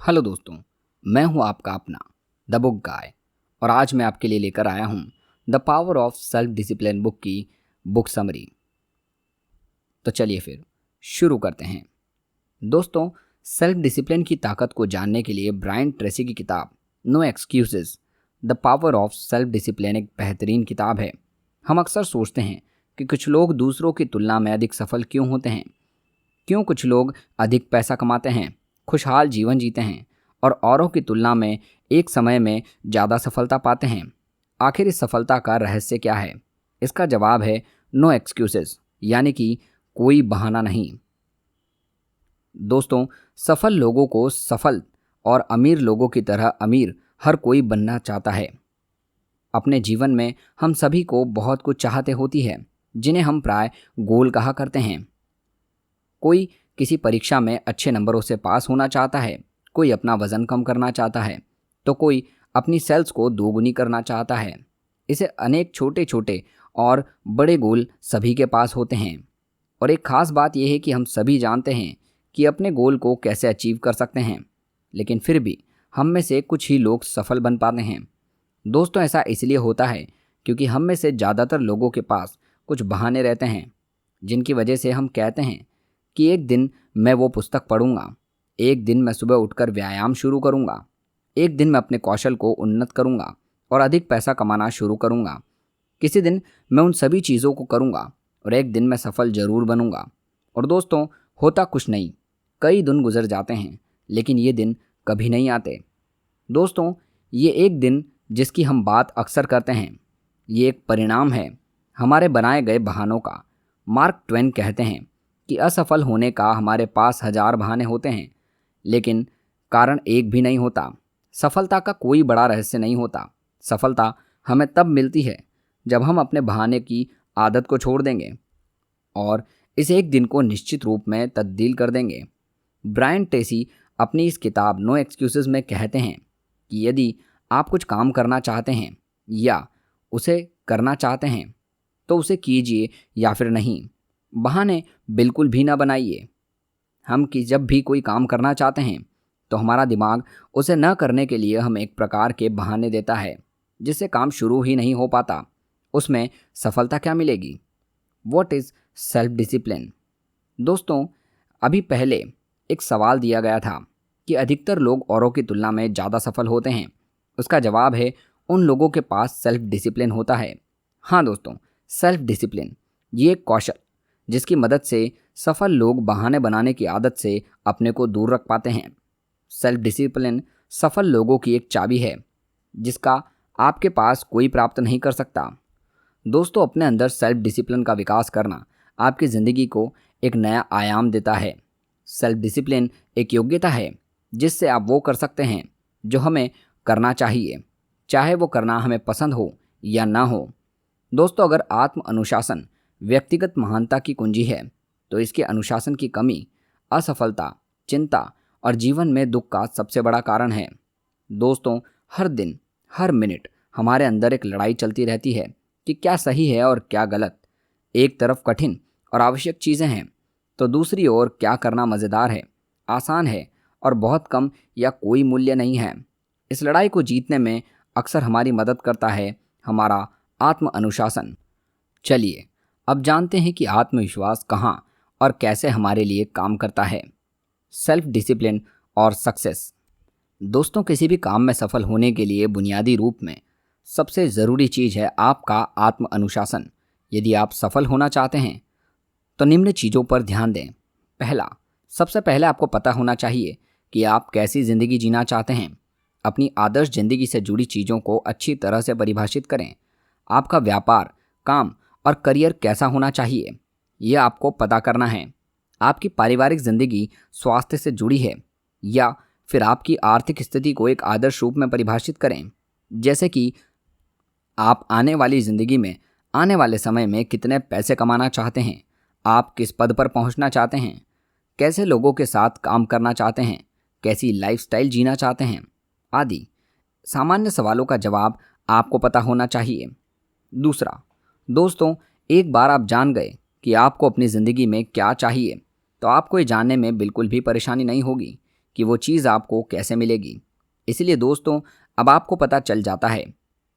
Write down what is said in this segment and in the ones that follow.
Hello दोस्तों, मैं हूं आपका अपना द बुक गाय और आज मैं आपके लिए लेकर आया हूं the power of self discipline book की बुक समरी। तो चलिए फिर शुरू करते हैं। दोस्तों, सेल्फ डिसिप्लिन की ताकत को जानने के लिए ब्रायन ट्रेसी की किताब no excuses the power of self discipline एक बेहतरीन किताब है। हम अक्सर सोचते हैं कि कुछ लोग दूसरों की तुलना में अधिक सफल क्यों होते हैं, क्यों कुछ लोग अधिक पैसा कमाते हैं, खुशहाल जीवन जीते हैं और औरों की तुलना में एक समय में ज़्यादा सफलता पाते हैं। आखिर इस सफलता का रहस्य क्या है? इसका जवाब है नो एक्सक्यूजेस, यानी कि कोई बहाना नहीं। दोस्तों, सफल लोगों को सफल और अमीर लोगों की तरह अमीर हर कोई बनना चाहता है। अपने जीवन में हम सभी को बहुत कुछ चाहते होती है, जिन्हें हम प्राय गोल कहा करते हैं। कोई किसी परीक्षा में अच्छे नंबरों से पास होना चाहता है, कोई अपना वजन कम करना चाहता है, तो कोई अपनी सेल्स को दोगुनी करना चाहता है। इसे अनेक छोटे छोटे और बड़े गोल सभी के पास होते हैं। और एक खास बात यह है कि हम सभी जानते हैं कि अपने गोल को कैसे अचीव कर सकते हैं, लेकिन फिर भी हम में से कुछ ही लोग सफल बन पाते हैं। दोस्तों, ऐसा इसलिए होता है क्योंकि हम में से ज़्यादातर लोगों के पास कुछ बहाने रहते हैं, जिनकी वजह से हम कहते हैं कि एक दिन मैं वो पुस्तक पढ़ूंगा, एक दिन मैं सुबह उठकर व्यायाम शुरू करूंगा, एक दिन मैं अपने कौशल को उन्नत करूंगा और अधिक पैसा कमाना शुरू करूंगा, किसी दिन मैं उन सभी चीज़ों को करूंगा और एक दिन मैं सफल जरूर बनूंगा। और दोस्तों, होता कुछ नहीं, कई दिन गुजर जाते हैं, लेकिन ये दिन कभी नहीं आते। दोस्तों, ये एक दिन जिसकी हम बात अक्सर करते हैं, ये एक परिणाम है हमारे बनाए गए बहानों का। मार्क ट्वेन कहते हैं कि असफल होने का हमारे पास 1000 बहाने होते हैं, लेकिन कारण एक भी नहीं होता। सफलता का कोई बड़ा रहस्य नहीं होता। सफलता हमें तब मिलती है जब हम अपने बहाने की आदत को छोड़ देंगे और इस एक दिन को निश्चित रूप में तब्दील कर देंगे। ब्रायन ट्रेसी अपनी इस किताब नो एक्सक्यूजेस में कहते हैं कि यदि आप कुछ काम करना चाहते हैं या उसे करना चाहते हैं तो उसे कीजिए या फिर नहीं। बहाने बिल्कुल भी ना बनाइए। हम कि जब भी कोई काम करना चाहते हैं तो हमारा दिमाग उसे न करने के लिए हमें एक प्रकार के बहाने देता है, जिससे काम शुरू ही नहीं हो पाता। उसमें सफलता क्या मिलेगी? What is self discipline? दोस्तों, अभी पहले एक सवाल दिया गया था कि अधिकतर लोग औरों की तुलना में ज़्यादा सफल होते हैं। उसका जवाब है उन लोगों के पास सेल्फ डिसिप्लिन होता है। हाँ दोस्तों, सेल्फ डिसिप्लिन ये एक कौशल जिसकी मदद से सफल लोग बहाने बनाने की आदत से अपने को दूर रख पाते हैं। सेल्फ डिसिप्लिन सफल लोगों की एक चाबी है जिसका आपके पास कोई प्राप्त नहीं कर सकता। दोस्तों, अपने अंदर सेल्फ डिसिप्लिन का विकास करना आपकी ज़िंदगी को एक नया आयाम देता है। सेल्फ डिसिप्लिन एक योग्यता है जिससे आप वो कर सकते हैं जो हमें करना चाहिए, चाहे वो करना हमें पसंद हो या ना हो। दोस्तों, अगर आत्म अनुशासन व्यक्तिगत महानता की कुंजी है तो इसके अनुशासन की कमी असफलता, चिंता और जीवन में दुख का सबसे बड़ा कारण है। दोस्तों, हर दिन हर मिनट हमारे अंदर एक लड़ाई चलती रहती है कि क्या सही है और क्या गलत। एक तरफ कठिन और आवश्यक चीज़ें हैं तो दूसरी ओर क्या करना मज़ेदार है, आसान है और बहुत कम या कोई मूल्य नहीं है। इस लड़ाई को जीतने में अक्सर हमारी मदद करता है हमारा आत्म अनुशासन। चलिए अब जानते हैं कि आत्मविश्वास कहाँ और कैसे हमारे लिए काम करता है। सेल्फ डिसिप्लिन और सक्सेस। दोस्तों, किसी भी काम में सफल होने के लिए बुनियादी रूप में सबसे ज़रूरी चीज़ है आपका आत्म अनुशासन। यदि आप सफल होना चाहते हैं तो निम्न चीज़ों पर ध्यान दें। पहला, सबसे पहले आपको पता होना चाहिए कि आप कैसी ज़िंदगी जीना चाहते हैं। अपनी आदर्श ज़िंदगी से जुड़ी चीज़ों को अच्छी तरह से परिभाषित करें। आपका व्यापार, काम और करियर कैसा होना चाहिए, यह आपको पता करना है। आपकी पारिवारिक ज़िंदगी स्वास्थ्य से जुड़ी है या फिर आपकी आर्थिक स्थिति को एक आदर्श रूप में परिभाषित करें, जैसे कि आप आने वाली ज़िंदगी में आने वाले समय में कितने पैसे कमाना चाहते हैं, आप किस पद पर पहुंचना चाहते हैं, कैसे लोगों के साथ काम करना चाहते हैं, कैसी लाइफस्टाइल जीना चाहते हैं आदि सामान्य सवालों का जवाब आपको पता होना चाहिए। दूसरा, दोस्तों, एक बार आप जान गए कि आपको अपनी ज़िंदगी में क्या चाहिए तो आपको ये जानने में बिल्कुल भी परेशानी नहीं होगी कि वो चीज़ आपको कैसे मिलेगी। इसलिए दोस्तों, अब आपको पता चल जाता है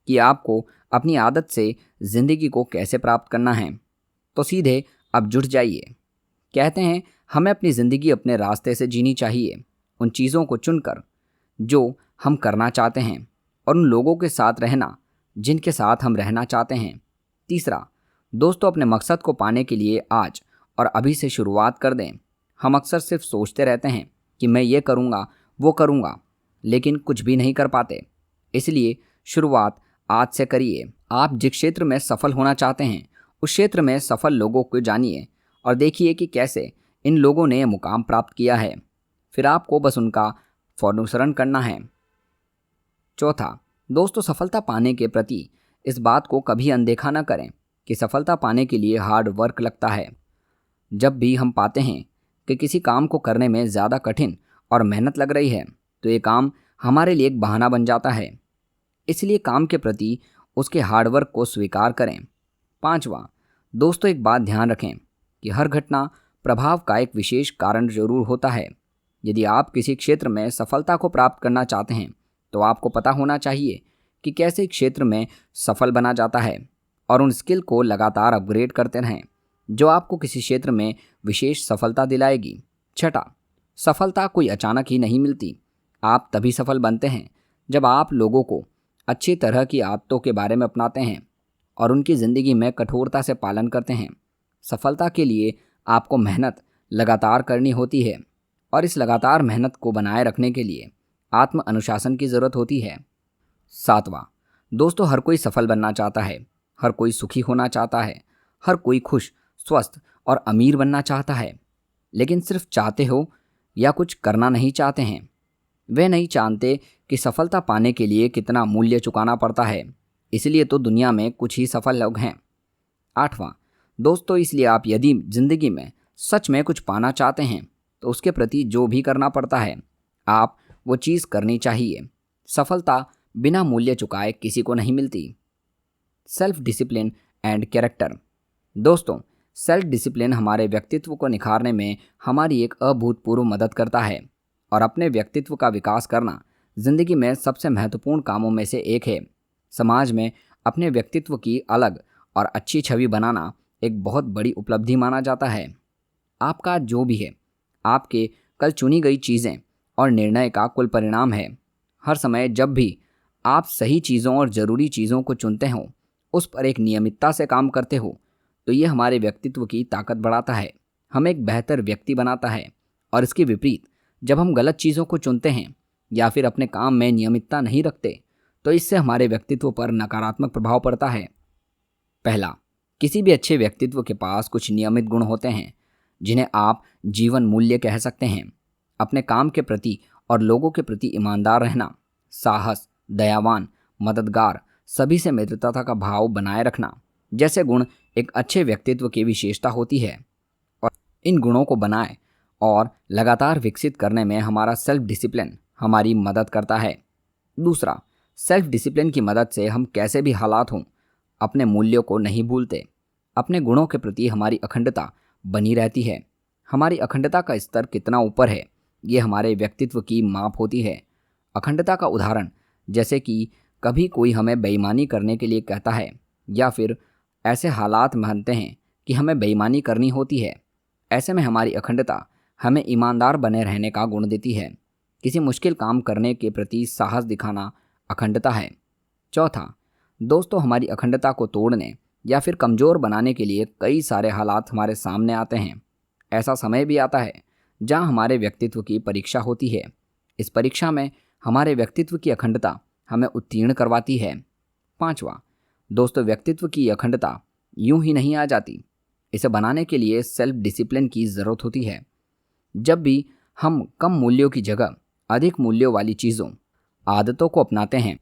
कि आपको अपनी आदत से ज़िंदगी को कैसे प्राप्त करना है। तो सीधे अब जुट जाइए। कहते हैं हमें अपनी ज़िंदगी अपने रास्ते से जीनी चाहिए, उन चीज़ों को चुनकर जो हम करना चाहते हैं और उन लोगों के साथ रहना जिनके साथ हम रहना चाहते हैं। तीसरा, दोस्तों, अपने मकसद को पाने के लिए आज और अभी से शुरुआत कर दें। हम अक्सर सिर्फ सोचते रहते हैं कि मैं ये करूँगा, वो करूँगा, लेकिन कुछ भी नहीं कर पाते। इसलिए शुरुआत आज से करिए। आप जिस क्षेत्र में सफल होना चाहते हैं उस क्षेत्र में सफल लोगों को जानिए और देखिए कि कैसे इन लोगों ने मुकाम प्राप्त किया है। फिर आपको बस उनका अनुसरण करना है। चौथा, दोस्तों, सफलता पाने के प्रति इस बात को कभी अनदेखा न करें कि सफलता पाने के लिए हार्ड वर्क लगता है। जब भी हम पाते हैं कि किसी काम को करने में ज़्यादा कठिन और मेहनत लग रही है तो ये काम हमारे लिए एक बहाना बन जाता है। इसलिए काम के प्रति उसके हार्डवर्क को स्वीकार करें। पांचवा, दोस्तों, एक बात ध्यान रखें कि हर घटना प्रभाव का एक विशेष कारण जरूर होता है। यदि आप किसी क्षेत्र में सफलता को प्राप्त करना चाहते हैं तो आपको पता होना चाहिए कि कैसे क्षेत्र में सफल बना जाता है और उन स्किल को लगातार अपग्रेड करते रहें जो आपको किसी क्षेत्र में विशेष सफलता दिलाएगी। छठा, सफलता कोई अचानक ही नहीं मिलती। आप तभी सफल बनते हैं जब आप लोगों को अच्छी तरह की आदतों के बारे में अपनाते हैं और उनकी ज़िंदगी में कठोरता से पालन करते हैं। सफलता के लिए आपको मेहनत लगातार करनी होती है और इस लगातार मेहनत को बनाए रखने के लिए आत्म अनुशासन की ज़रूरत होती है। सातवां, दोस्तों, हर कोई सफल बनना चाहता है, हर कोई सुखी होना चाहता है, हर कोई खुश, स्वस्थ और अमीर बनना चाहता है, लेकिन सिर्फ चाहते हो या कुछ करना नहीं चाहते हैं। वे नहीं जानते कि सफलता पाने के लिए कितना मूल्य चुकाना पड़ता है। इसलिए तो दुनिया में कुछ ही सफल लोग हैं। आठवां, दोस्तों, इसलिए आप यदि ज़िंदगी में सच में कुछ पाना चाहते हैं तो उसके प्रति जो भी करना पड़ता है आप वो चीज़ करनी चाहिए। सफलता बिना मूल्य चुकाए किसी को नहीं मिलती। Self discipline and character. दोस्तों, सेल्फ डिसिप्लिन हमारे व्यक्तित्व को निखारने में हमारी एक अभूतपूर्व मदद करता है और अपने व्यक्तित्व का विकास करना जिंदगी में सबसे महत्वपूर्ण कामों में से एक है। समाज में अपने व्यक्तित्व की अलग और अच्छी छवि बनाना एक बहुत बड़ी उपलब्धि माना जाता है। आपका जो भी है आपके कल चुनी गई चीज़ें और निर्णय का कुल परिणाम है। हर समय जब भी आप सही चीज़ों और ज़रूरी चीज़ों को चुनते हो, उस पर एक नियमितता से काम करते हो, तो ये हमारे व्यक्तित्व की ताकत बढ़ाता है, हमें एक बेहतर व्यक्ति बनाता है। और इसके विपरीत जब हम गलत चीज़ों को चुनते हैं या फिर अपने काम में नियमितता नहीं रखते तो इससे हमारे व्यक्तित्व पर नकारात्मक प्रभाव पड़ता है। पहला, किसी भी अच्छे व्यक्तित्व के पास कुछ नियमित गुण होते हैं जिन्हें आप जीवन मूल्य कह सकते हैं। अपने काम के प्रति और लोगों के प्रति ईमानदार रहना, साहस, दयावान, मददगार, सभी से मित्रता का भाव बनाए रखना जैसे गुण एक अच्छे व्यक्तित्व की विशेषता होती है। और इन गुणों को बनाए और लगातार विकसित करने में हमारा सेल्फ डिसिप्लिन हमारी मदद करता है। दूसरा, सेल्फ डिसिप्लिन की मदद से हम कैसे भी हालात हों अपने मूल्यों को नहीं भूलते। अपने गुणों के प्रति हमारी अखंडता बनी रहती है। हमारी अखंडता का स्तर कितना ऊपर है ये हमारे व्यक्तित्व की माप होती है। अखंडता का उदाहरण जैसे कि कभी कोई हमें बेईमानी करने के लिए कहता है या फिर ऐसे हालात मानते हैं कि हमें बेईमानी करनी होती है। ऐसे में हमारी अखंडता हमें ईमानदार बने रहने का गुण देती है। किसी मुश्किल काम करने के प्रति साहस दिखाना अखंडता है। चौथा, दोस्तों, हमारी अखंडता को तोड़ने या फिर कमज़ोर बनाने के लिए कई सारे हालात हमारे सामने आते हैं। ऐसा समय भी आता है जहाँ हमारे व्यक्तित्व की परीक्षा होती है। इस परीक्षा में हमारे व्यक्तित्व की अखंडता हमें उत्तीर्ण करवाती है। पांचवा, दोस्तों, व्यक्तित्व की अखंडता यूं ही नहीं आ जाती। इसे बनाने के लिए सेल्फ डिसिप्लिन की ज़रूरत होती है। जब भी हम कम मूल्यों की जगह अधिक मूल्यों वाली चीज़ों, आदतों को अपनाते हैं,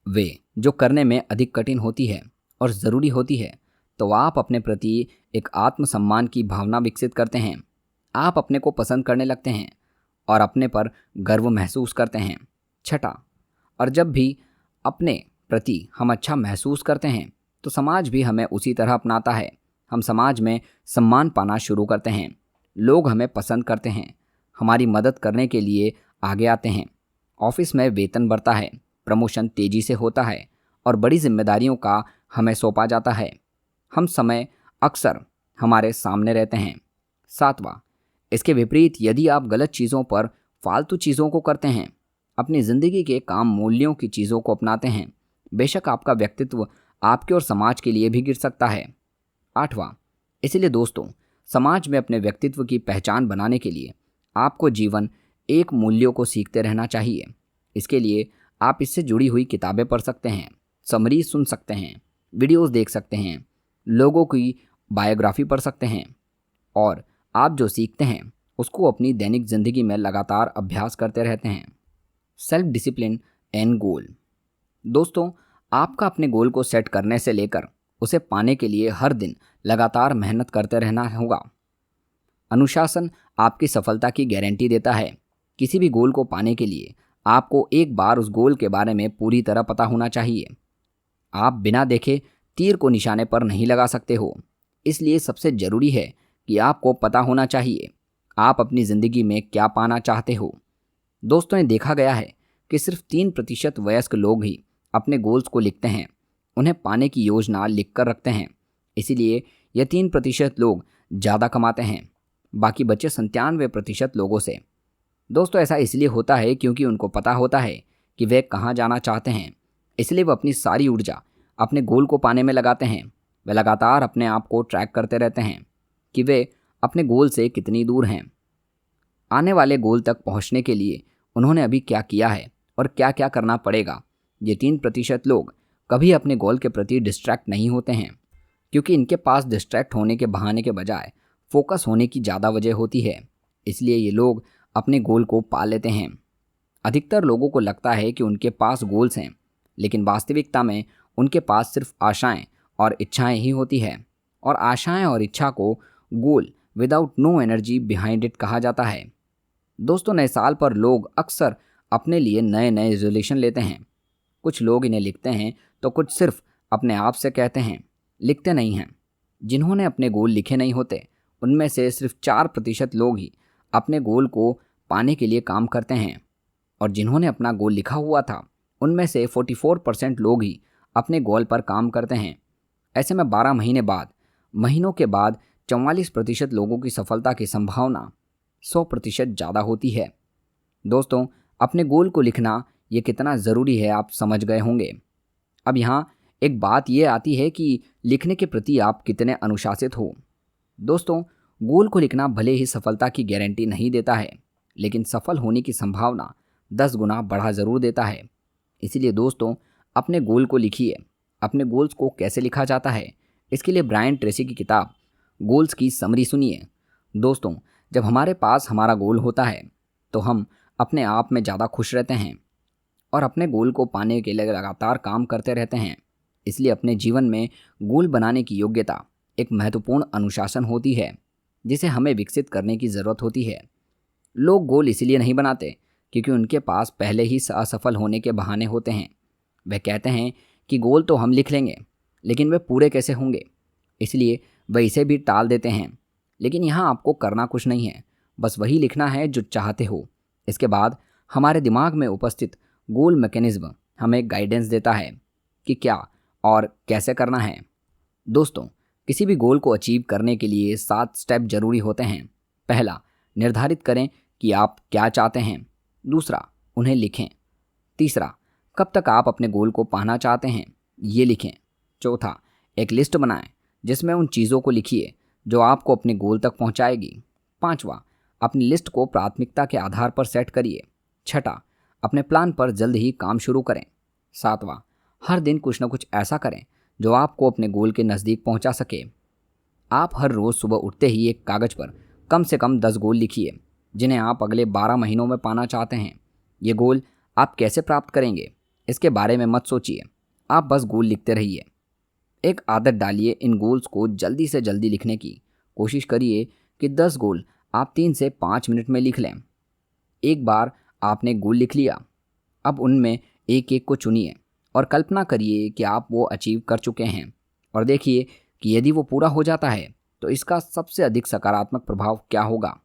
वे जो करने में अधिक कठिन होती है और ज़रूरी होती है, तो आप अपने प्रति एक आत्मसम्मान की भावना विकसित करते हैं। आप अपने को पसंद करने लगते हैं और अपने पर गर्व महसूस करते हैं। छठा, और जब भी अपने प्रति हम अच्छा महसूस करते हैं तो समाज भी हमें उसी तरह अपनाता है। हम समाज में सम्मान पाना शुरू करते हैं। लोग हमें पसंद करते हैं, हमारी मदद करने के लिए आगे आते हैं। ऑफिस में वेतन बढ़ता है, प्रमोशन तेजी से होता है और बड़ी जिम्मेदारियों का हमें सौंपा जाता है। हम समय अक्सर हमारे सामने रहते हैं। 7वां, इसके विपरीत यदि आप गलत चीज़ों पर फालतू चीज़ों को करते हैं, अपनी ज़िंदगी के काम मूल्यों की चीज़ों को अपनाते हैं, बेशक आपका व्यक्तित्व आपके और समाज के लिए भी गिर सकता है। 8वां, इसलिए दोस्तों, समाज में अपने व्यक्तित्व की पहचान बनाने के लिए आपको जीवन एक मूल्यों को सीखते रहना चाहिए। इसके लिए आप इससे जुड़ी हुई किताबें पढ़ सकते हैं, समरी सुन सकते हैं, वीडियोस देख सकते हैं, लोगों की बायोग्राफी पढ़ सकते हैं और आप जो सीखते हैं उसको अपनी दैनिक जिंदगी में लगातार अभ्यास करते रहते हैं। सेल्फ डिसिप्लिन एंड गोल। दोस्तों, आपका अपने गोल को सेट करने से लेकर उसे पाने के लिए हर दिन लगातार मेहनत करते रहना होगा। अनुशासन आपकी सफलता की गारंटी देता है। किसी भी गोल को पाने के लिए आपको एक बार उस गोल के बारे में पूरी तरह पता होना चाहिए। आप बिना देखे तीर को निशाने पर नहीं लगा सकते हो, इसलिए सबसे ज़रूरी है कि आपको पता होना चाहिए आप अपनी ज़िंदगी में क्या पाना चाहते हो। दोस्तों, ने देखा गया है कि सिर्फ 3% वयस्क लोग ही अपने गोल्स को लिखते हैं, उन्हें पाने की योजना लिख कर रखते हैं। इसीलिए यह 3% लोग ज़्यादा कमाते हैं, बाकी बचे 97% लोगों से। दोस्तों, ऐसा इसलिए होता है क्योंकि उनको पता होता है कि वे कहाँ जाना चाहते हैं, इसलिए वे अपनी सारी ऊर्जा अपने गोल को पाने में लगाते हैं। वे लगातार अपने आप को ट्रैक करते रहते हैं कि वे अपने गोल से कितनी दूर हैं। आने वाले गोल तक पहुंचने के लिए उन्होंने अभी क्या किया है और क्या क्या करना पड़ेगा। ये 3% लोग कभी अपने गोल के प्रति डिस्ट्रैक्ट नहीं होते हैं, क्योंकि इनके पास डिस्ट्रैक्ट होने के बहाने के बजाय फोकस होने की ज़्यादा वजह होती है। इसलिए ये लोग अपने गोल को पा लेते हैं। अधिकतर लोगों को लगता है कि उनके पास गोल्स हैं, लेकिन वास्तविकता में उनके पास सिर्फ आशाएं और इच्छाएं ही होती है। और आशाएं और इच्छा को goal without no energy behind it कहा जाता है। दोस्तों, नए साल पर लोग अक्सर अपने लिए नए नए रेजोल्यूशन लेते हैं। कुछ लोग इन्हें लिखते हैं तो कुछ सिर्फ अपने आप से कहते हैं, लिखते नहीं हैं। जिन्होंने अपने गोल लिखे नहीं होते, उनमें से सिर्फ 4% लोग ही अपने गोल को पाने के लिए काम करते हैं। और जिन्होंने अपना गोल लिखा हुआ था, उनमें से 44% लोग ही अपने गोल पर काम करते हैं। ऐसे में 12 महीनों के बाद 44% लोगों की सफलता की संभावना 100% ज़्यादा होती है। दोस्तों, अपने गोल को लिखना ये कितना ज़रूरी है आप समझ गए होंगे। अब यहाँ एक बात ये आती है कि लिखने के प्रति आप कितने अनुशासित हो। दोस्तों, गोल को लिखना भले ही सफलता की गारंटी नहीं देता है, लेकिन सफल होने की संभावना 10 गुना बढ़ा ज़रूर देता है। इसीलिए दोस्तों, अपने गोल को लिखिए। अपने गोल्स को कैसे लिखा जाता है, इसके लिए ब्रायन ट्रेसी की किताब गोल्स की समरी सुनिए। दोस्तों, जब हमारे पास हमारा गोल होता है तो हम अपने आप में ज़्यादा खुश रहते हैं और अपने गोल को पाने के लिए लगातार काम करते रहते हैं। इसलिए अपने जीवन में गोल बनाने की योग्यता एक महत्वपूर्ण अनुशासन होती है, जिसे हमें विकसित करने की ज़रूरत होती है। लोग गोल इसलिए नहीं बनाते क्योंकि उनके पास पहले ही असफल होने के बहाने होते हैं। वे कहते हैं कि गोल तो हम लिख लेंगे, लेकिन वे पूरे कैसे होंगे, इसलिए वे इसे भी टाल देते हैं। लेकिन यहाँ आपको करना कुछ नहीं है, बस वही लिखना है जो चाहते हो। इसके बाद हमारे दिमाग में उपस्थित गोल मैकेनिज्म हमें गाइडेंस देता है कि क्या और कैसे करना है। दोस्तों, किसी भी गोल को अचीव करने के लिए 7 स्टेप जरूरी होते हैं। पहला, निर्धारित करें कि आप क्या चाहते हैं। दूसरा, उन्हें लिखें। तीसरा, कब तक आप अपने गोल को पाना चाहते हैं, ये लिखें। चौथा, एक लिस्ट बनाएं जिसमें उन चीज़ों को लिखिए जो आपको अपने गोल तक पहुंचाएगी। पांचवा, अपनी लिस्ट को प्राथमिकता के आधार पर सेट करिए। छठा, अपने प्लान पर जल्द ही काम शुरू करें। सातवां, हर दिन कुछ न कुछ ऐसा करें जो आपको अपने गोल के नज़दीक पहुंचा सके। आप हर रोज़ सुबह उठते ही एक कागज़ पर कम से कम 10 गोल लिखिए जिन्हें आप अगले 12 महीनों में पाना चाहते हैं। ये गोल आप कैसे प्राप्त करेंगे, इसके बारे में मत सोचिए, आप बस गोल लिखते रहिए। एक आदत डालिए इन गोल्स को जल्दी से जल्दी लिखने की। कोशिश करिए कि 10 गोल आप 3 से 5 मिनट में लिख लें। एक बार आपने गोल लिख लिया, अब उनमें एक एक को चुनिए और कल्पना करिए कि आप वो अचीव कर चुके हैं, और देखिए कि यदि वो पूरा हो जाता है तो इसका सबसे अधिक सकारात्मक प्रभाव क्या होगा।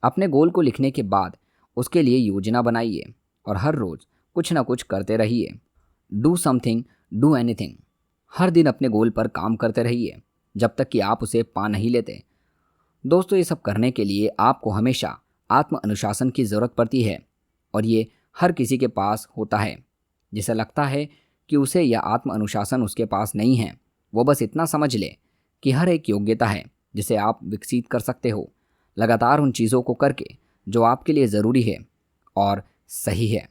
अपने गोल को लिखने के बाद उसके लिए योजना बनाइए और हर रोज़ कुछ ना कुछ करते रहिए। Do something, do anything. हर दिन अपने गोल पर काम करते रहिए जब तक कि आप उसे पा नहीं लेते। दोस्तों, ये सब करने के लिए आपको हमेशा आत्म अनुशासन की ज़रूरत पड़ती है और ये हर किसी के पास होता है। जिसे लगता है कि उसे यह आत्म अनुशासन उसके पास नहीं है, वो बस इतना समझ ले कि हर एक योग्यता है जिसे आप विकसित कर सकते हो, लगातार उन चीज़ों को करके जो आपके लिए ज़रूरी है और सही है।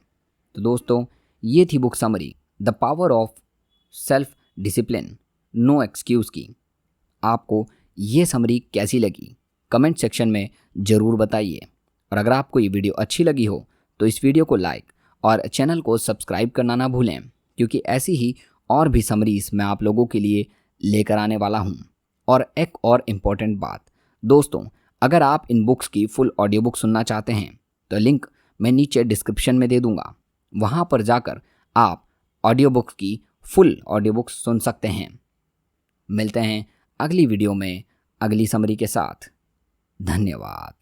तो दोस्तों, ये थी book summary the power of self discipline, no excuse की। आपको ये समरी कैसी लगी कमेंट सेक्शन में ज़रूर बताइए। और अगर आपको ये वीडियो अच्छी लगी हो तो इस वीडियो को लाइक और चैनल को सब्सक्राइब करना ना भूलें, क्योंकि ऐसी ही और भी समरीज मैं आप लोगों के लिए लेकर आने वाला हूँ। और एक और इम्पॉर्टेंट बात दोस्तों, अगर आप इन बुक्स की फुल ऑडियो बुक सुनना चाहते हैं तो लिंक मैं नीचे डिस्क्रिप्शन में दे दूँगा। वहाँ पर जाकर आप ऑडियो बुक्स की फुल ऑडियो बुक्स सुन सकते हैं। मिलते हैं अगली वीडियो में अगली समरी के साथ। धन्यवाद।